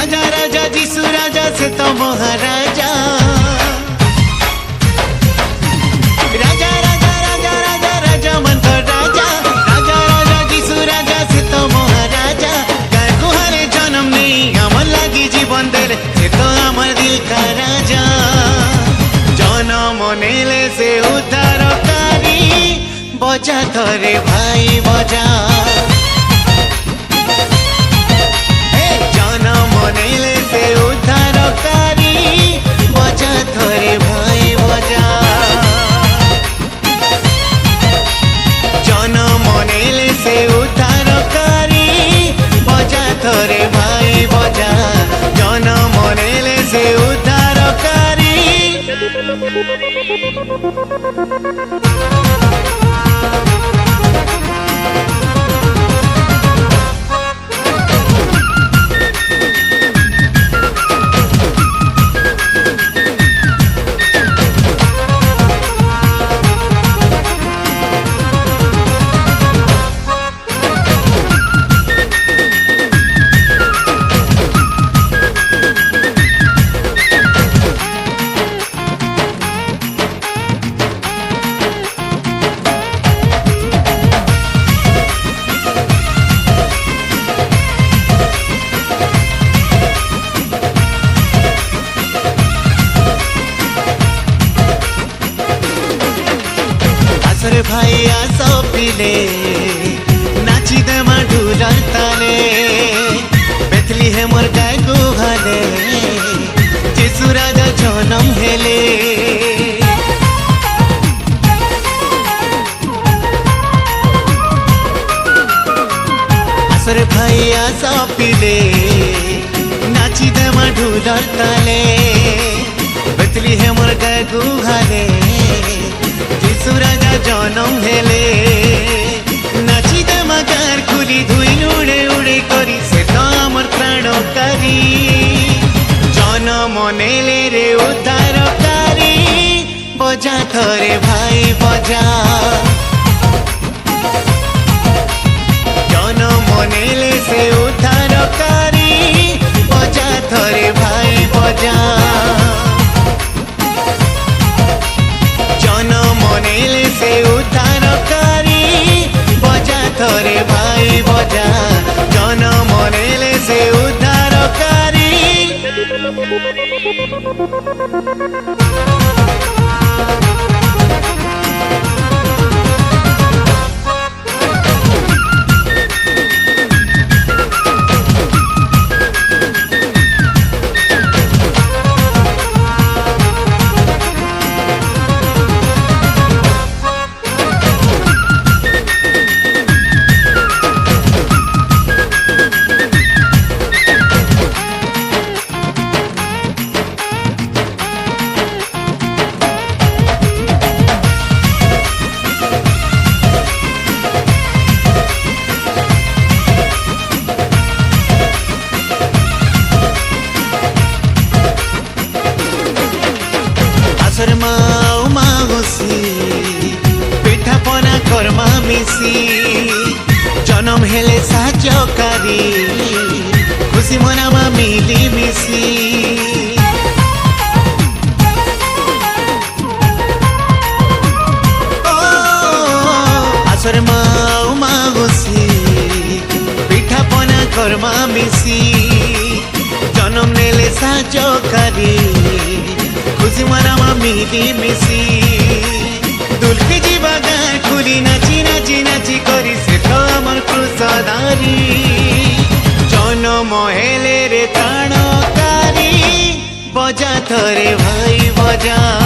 राजा राजा जीसु राजा से तो महाराजा राजा राजा राजा राजा राजा मन को राजा राजा राजा जीसु राजा से तो महाराजा गाय गुहारे जन्म नहीं अमर लगी जीवन देले से तो अमर दिल का राजा जन्म नेले से उद्धारकारी बजा थरे भाई बजा नेले से उद्धारकारी बजा थरे भाई बजा जन्म नेले से उद्धारकारी बजा थरे भाई बजा जन्म नेले से उद्धारकारी रे भाई आसो पिले नाची दे ढूलर ताले बेथली है मोर गाय गुहाले जीसु राजा जन्म हेले आसरे भाई आसो पिले नाची दे ढूलर ताले बेथली है मोर गाय गुहाले जीसु राजा जन्म हेले नाची दमाकार खुली धुई उड़े उड़े करी से तो अमर प्राणकारी जन्म नेले रे उद्धारकारी बजा थरे भाई बजा जन्म नेले से उद्धारकारी बजा थरे भाई बजा नेले से उद्धारकारी बजा थरे भाई बजा जन्म नेले से उद्धारकारी पिठा पना कर्मा मिसी जन्म हेले साजकारी खुशी मनामा मिली मिसी आसर माउसी पिठा पना कर्मा मिसी जन्म नेले साजकारी खुशी मनामा मिली मिसी दुलके जीवा गाय खुली नाची नाची नाची करी से तो अमर क्रुश बजा थोरे भाई बजा।